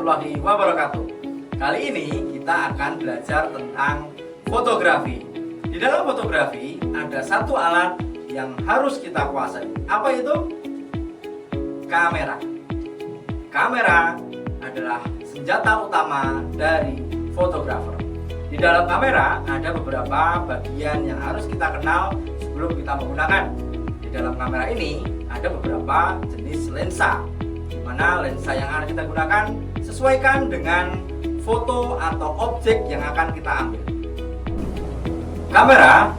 warahmatullahi wabarakatuh. Kali ini kita akan belajar tentang fotografi. Di dalam fotografi ada satu alat yang harus kita kuasai. Apa itu? Kamera. Kamera adalah senjata utama dari fotografer. Di dalam kamera ada beberapa bagian yang harus kita kenal sebelum kita menggunakan. Di dalam kamera ini ada beberapa jenis lensa, di mana lensa yang akan kita gunakan sesuaikan dengan foto atau objek yang akan kita ambil. Kamera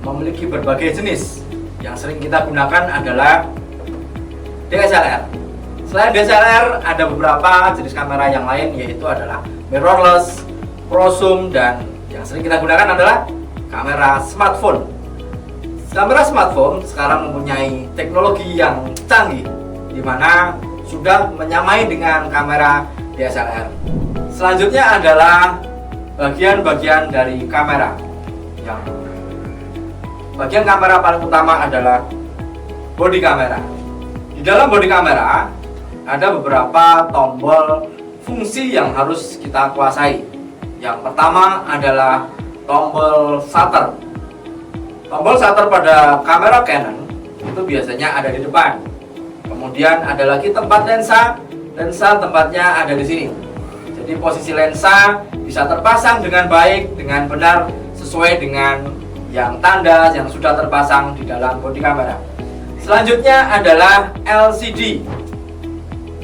memiliki berbagai jenis. Yang sering kita gunakan adalah DSLR. Selain DSLR, ada beberapa jenis kamera yang lain, yaitu adalah mirrorless, prozoom, dan yang sering kita gunakan adalah kamera smartphone. Kamera smartphone sekarang mempunyai teknologi yang canggih, di mana sudah menyamai dengan kamera DSLR. Selanjutnya adalah bagian-bagian dari kamera. Yang bagian kamera paling utama adalah bodi kamera. Di dalam bodi kamera ada beberapa tombol fungsi yang harus kita kuasai. Yang pertama adalah tombol shutter. Tombol shutter pada kamera Canon itu biasanya ada di depan. Kemudian ada lagi tempat lensa. Lensa tempatnya ada di sini. Jadi posisi lensa bisa terpasang dengan baik, dengan benar, sesuai dengan yang tanda yang sudah terpasang di dalam bodi kamera. Selanjutnya adalah LCD.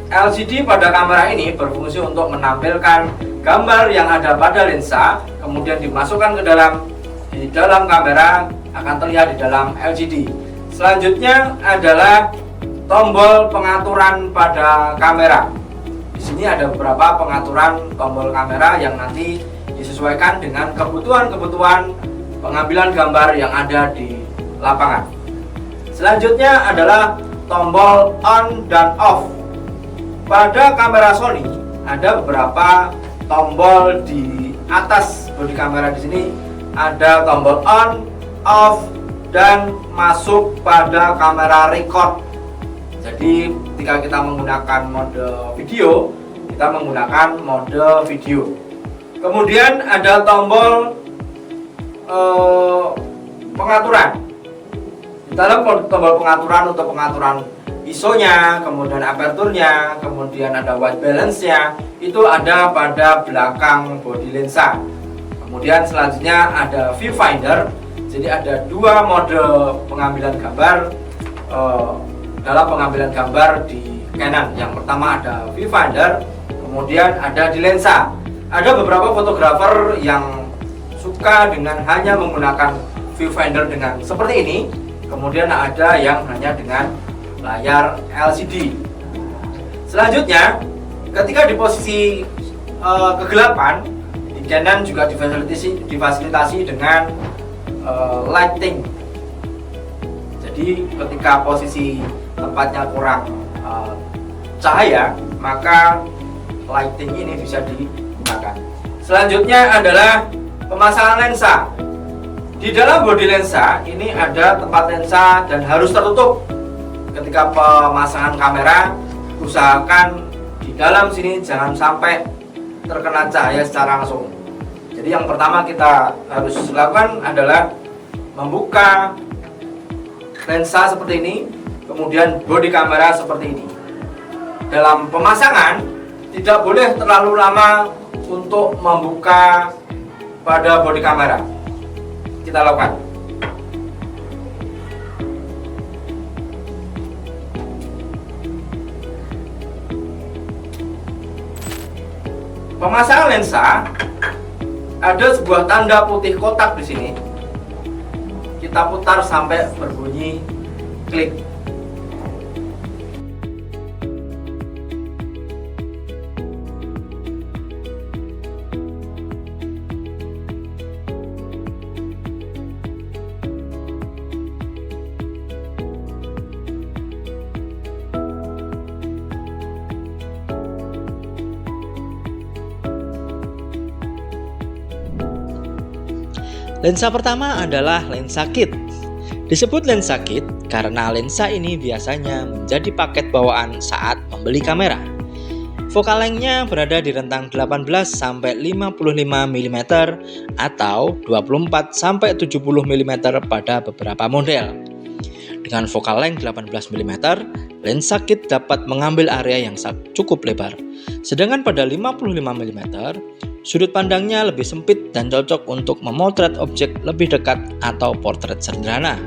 LCD pada kamera ini berfungsi untuk menampilkan gambar yang ada pada lensa, kemudian dimasukkan ke dalam kamera, akan terlihat di dalam LCD. Selanjutnya adalah tombol pengaturan pada kamera. Di sini ada beberapa pengaturan tombol kamera yang nanti disesuaikan dengan kebutuhan pengambilan gambar yang ada di lapangan. Selanjutnya adalah tombol on dan off. Pada kamera Sony ada beberapa tombol di atas bodi kamera. Di sini ada tombol on, off, dan masuk pada kamera record. Jadi ketika kita menggunakan mode video, kita menggunakan mode video. Kemudian ada tombol pengaturan. Di dalam tombol pengaturan untuk pengaturan ISO-nya, kemudian aperturnya, kemudian ada white balance-nya, itu ada pada belakang bodi lensa. Kemudian selanjutnya ada viewfinder. Jadi ada dua mode pengambilan gambar dalam pengambilan gambar di Canon. Yang pertama ada viewfinder, kemudian ada di lensa. Ada beberapa fotografer yang suka dengan hanya menggunakan viewfinder dengan seperti ini. Kemudian ada yang hanya dengan layar LCD. Selanjutnya, ketika di posisi kegelapan, di Canon juga difasilitasi dengan lighting. Jadi ketika posisi tempatnya kurang cahaya, maka lighting ini bisa digunakan. Selanjutnya adalah pemasangan lensa. Di dalam bodi lensa ini ada tempat lensa dan harus tertutup. Ketika pemasangan kamera, usahakan di dalam sini jangan sampai terkena cahaya secara langsung. Jadi yang pertama kita harus lakukan adalah membuka lensa seperti ini, kemudian bodi kamera seperti ini. Dalam pemasangan tidak boleh terlalu lama untuk membuka pada bodi kamera. Kita lakukan. Pemasangan lensa, ada sebuah tanda putih kotak di sini. Kita putar sampai berbunyi klik. Lensa pertama adalah lensa kit. Disebut lensa kit karena lensa ini biasanya menjadi paket bawaan saat membeli kamera. Focal length-nya berada di rentang 18 sampai 55 mm atau 24 sampai 70 mm pada beberapa model. Dengan focal length 18 mm, lensa kit dapat mengambil area yang cukup lebar. Sedangkan pada 55 mm, sudut pandangnya lebih sempit dan cocok untuk memotret objek lebih dekat atau portret sederhana.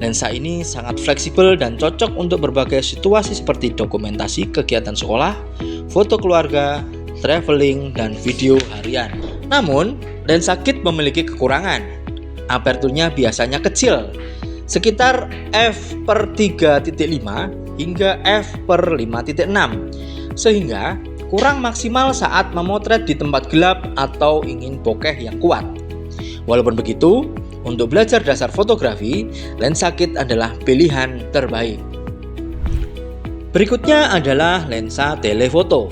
Lensa ini sangat fleksibel dan cocok untuk berbagai situasi seperti dokumentasi kegiatan sekolah, foto keluarga, traveling, dan video harian. Namun, lensa kit memiliki kekurangan. Aperturnya biasanya kecil, sekitar f/3.5 hingga f/5.6, sehingga kurang maksimal saat memotret di tempat gelap atau ingin bokeh yang kuat. Walaupun begitu, untuk belajar dasar fotografi, lensa kit adalah pilihan terbaik. Berikutnya adalah lensa telefoto.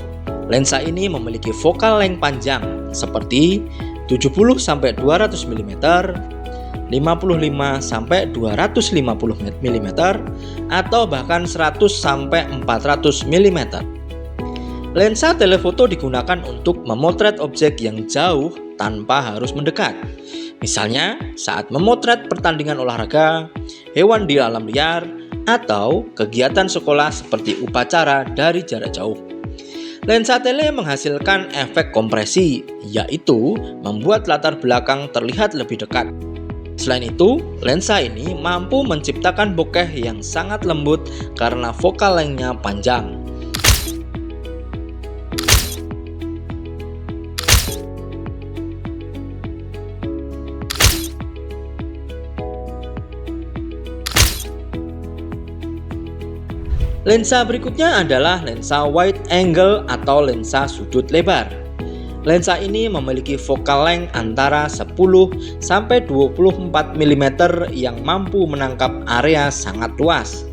Lensa ini memiliki focal length panjang seperti 70-200 mm, 55-250 mm, atau bahkan 100-400 mm. Lensa telefoto digunakan untuk memotret objek yang jauh tanpa harus mendekat. Misalnya saat memotret pertandingan olahraga, hewan di alam liar, atau kegiatan sekolah seperti upacara dari jarak jauh. Lensa tele menghasilkan efek kompresi, yaitu membuat latar belakang terlihat lebih dekat. Selain itu, lensa ini mampu menciptakan bokeh yang sangat lembut karena focal length-nya panjang. Lensa berikutnya adalah lensa wide angle atau lensa sudut lebar. Lensa ini memiliki focal length antara 10 sampai 24 mm yang mampu menangkap area sangat luas.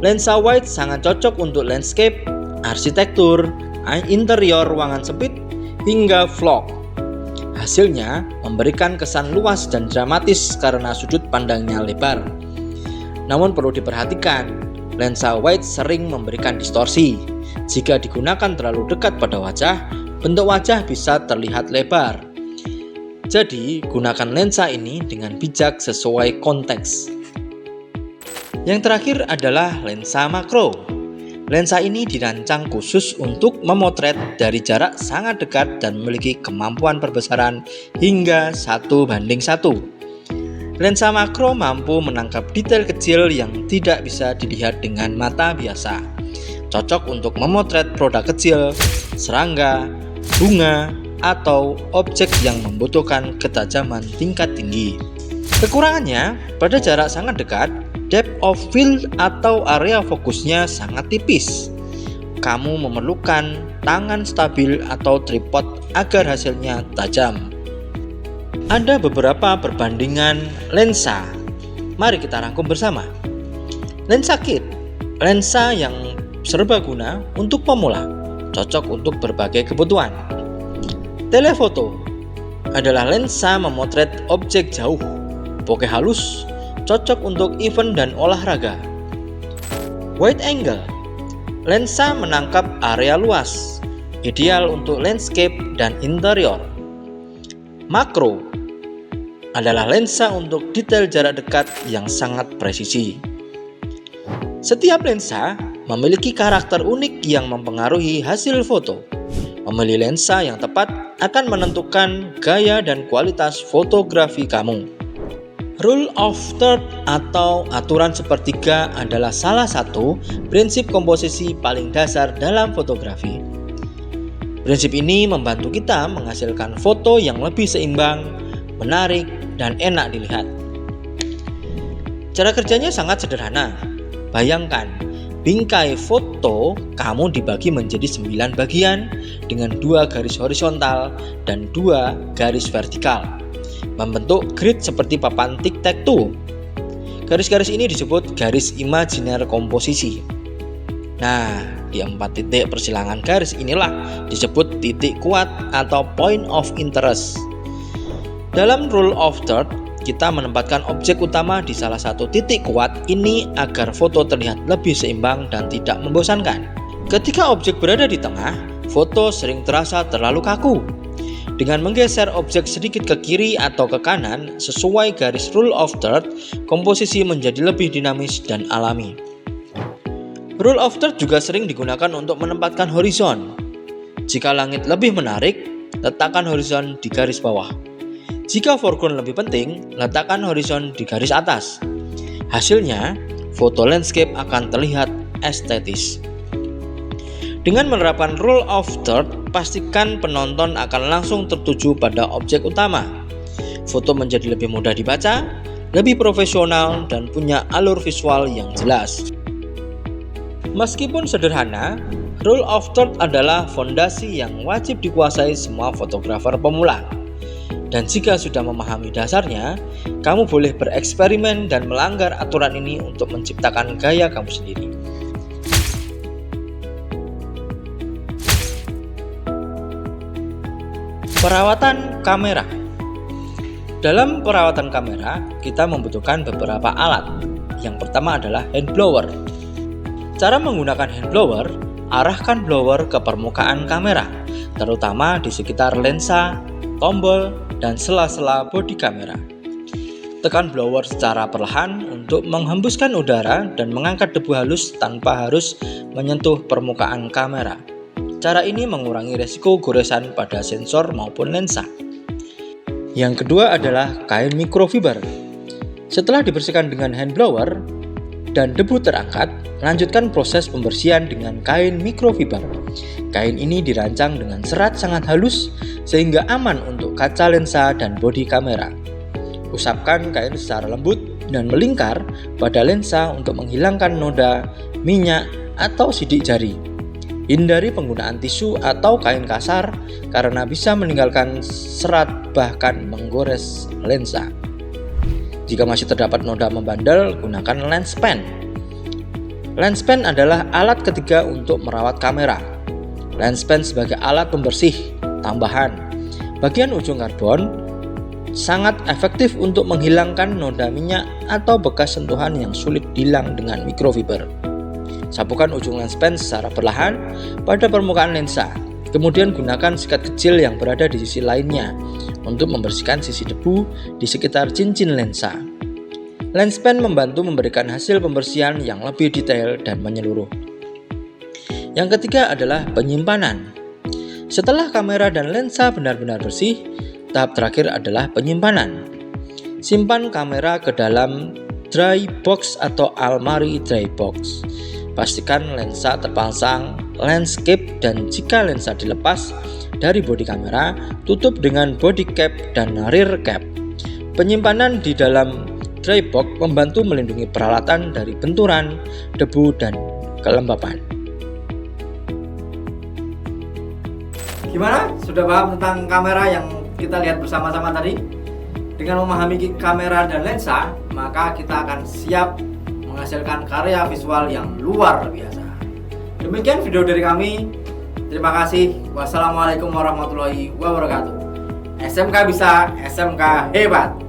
Lensa wide sangat cocok untuk landscape, arsitektur, interior ruangan sempit, hingga vlog. Hasilnya memberikan kesan luas dan dramatis karena sudut pandangnya lebar. Namun perlu diperhatikan, lensa wide sering memberikan distorsi. Jika digunakan terlalu dekat pada wajah, bentuk wajah bisa terlihat lebar. Jadi, gunakan lensa ini dengan bijak sesuai konteks. Yang terakhir adalah lensa makro. Lensa ini dirancang khusus untuk memotret dari jarak sangat dekat dan memiliki kemampuan perbesaran hingga 1:1. Lensa makro mampu menangkap detail kecil yang tidak bisa dilihat dengan mata biasa. Cocok untuk memotret produk kecil, serangga, bunga, atau objek yang membutuhkan ketajaman tingkat tinggi. Kekurangannya, pada jarak sangat dekat, depth of field atau area fokusnya sangat tipis. Kamu memerlukan tangan stabil atau tripod agar hasilnya tajam. Ada beberapa perbandingan lensa. Mari kita rangkum bersama. Lensa kit, lensa yang serbaguna untuk pemula, cocok untuk berbagai kebutuhan. Telefoto adalah lensa memotret objek jauh, bokeh halus, cocok untuk event dan olahraga. Wide angle, lensa menangkap area luas, ideal untuk landscape dan interior. Makro adalah lensa untuk detail jarak dekat yang sangat presisi. Setiap lensa memiliki karakter unik yang mempengaruhi hasil foto. Memilih lensa yang tepat akan menentukan gaya dan kualitas fotografi kamu. Rule of third atau aturan sepertiga adalah salah satu prinsip komposisi paling dasar dalam fotografi. Prinsip ini membantu kita menghasilkan foto yang lebih seimbang, menarik, dan enak dilihat. Cara kerjanya sangat sederhana. Bayangkan, bingkai foto kamu dibagi menjadi 9 bagian dengan 2 garis horizontal dan 2 garis vertikal, membentuk grid seperti papan tic-tac-toe. Garis-garis ini disebut garis imajiner komposisi. Nah, di 4 titik persilangan garis inilah disebut titik kuat atau point of interest. Dalam rule of third, kita menempatkan objek utama di salah satu titik kuat ini agar foto terlihat lebih seimbang dan tidak membosankan. Ketika objek berada di tengah, foto sering terasa terlalu kaku. Dengan menggeser objek sedikit ke kiri atau ke kanan sesuai garis rule of third, komposisi menjadi lebih dinamis dan alami. Rule of third juga sering digunakan untuk menempatkan horizon. Jika langit lebih menarik, letakkan horizon di garis bawah. Jika foreground lebih penting, letakkan horizon di garis atas. Hasilnya, foto landscape akan terlihat estetis. Dengan menerapkan rule of third, pastikan penonton akan langsung tertuju pada objek utama. Foto menjadi lebih mudah dibaca, lebih profesional, dan punya alur visual yang jelas. Meskipun sederhana, rule of third adalah fondasi yang wajib dikuasai semua fotografer pemula. Dan jika sudah memahami dasarnya, kamu boleh bereksperimen dan melanggar aturan ini untuk menciptakan gaya kamu sendiri. Perawatan kamera. Dalam perawatan kamera, kita membutuhkan beberapa alat. Yang pertama adalah hand blower. Cara menggunakan hand blower, arahkan blower ke permukaan kamera, terutama di sekitar lensa, tombol, dan sela-sela bodi kamera. Tekan blower secara perlahan untuk menghembuskan udara dan mengangkat debu halus tanpa harus menyentuh permukaan kamera. Cara ini mengurangi resiko goresan pada sensor maupun lensa. Yang kedua adalah kain microfiber. Setelah dibersihkan dengan hand blower dan debu terangkat, lanjutkan proses pembersihan dengan kain microfiber. Kain ini dirancang dengan serat sangat halus sehingga aman untuk kaca lensa dan bodi kamera. Usapkan kain secara lembut dan melingkar pada lensa untuk menghilangkan noda, minyak, atau sidik jari. Hindari penggunaan tisu atau kain kasar karena bisa meninggalkan serat bahkan menggores lensa. Jika masih terdapat noda membandel, gunakan lens pen. Lens pen adalah alat ketiga untuk merawat kamera. Lens pen sebagai alat pembersih tambahan. Bagian ujung karbon sangat efektif untuk menghilangkan noda minyak atau bekas sentuhan yang sulit hilang dengan microfiber. Sapukan ujung lens pen secara perlahan pada permukaan lensa. Kemudian gunakan sikat kecil yang berada di sisi lainnya untuk membersihkan sisi debu di sekitar cincin lensa. Lens pen membantu memberikan hasil pembersihan yang lebih detail dan menyeluruh. Yang ketiga adalah penyimpanan. Setelah kamera dan lensa benar-benar bersih, tahap terakhir adalah penyimpanan. Simpan kamera ke dalam dry box atau almari dry box. Pastikan lensa terpasang landscape dan jika lensa dilepas dari bodi kamera, tutup dengan body cap dan rear cap. Penyimpanan di dalam dry box membantu melindungi peralatan dari benturan, debu, dan kelembapan. Gimana? Sudah paham tentang kamera yang kita lihat bersama-sama tadi? Dengan memahami kamera dan lensa, maka kita akan siap menghasilkan karya visual yang luar biasa. Demikian video dari kami. Terima kasih. Wassalamualaikum warahmatullahi wabarakatuh. SMK bisa, SMK hebat.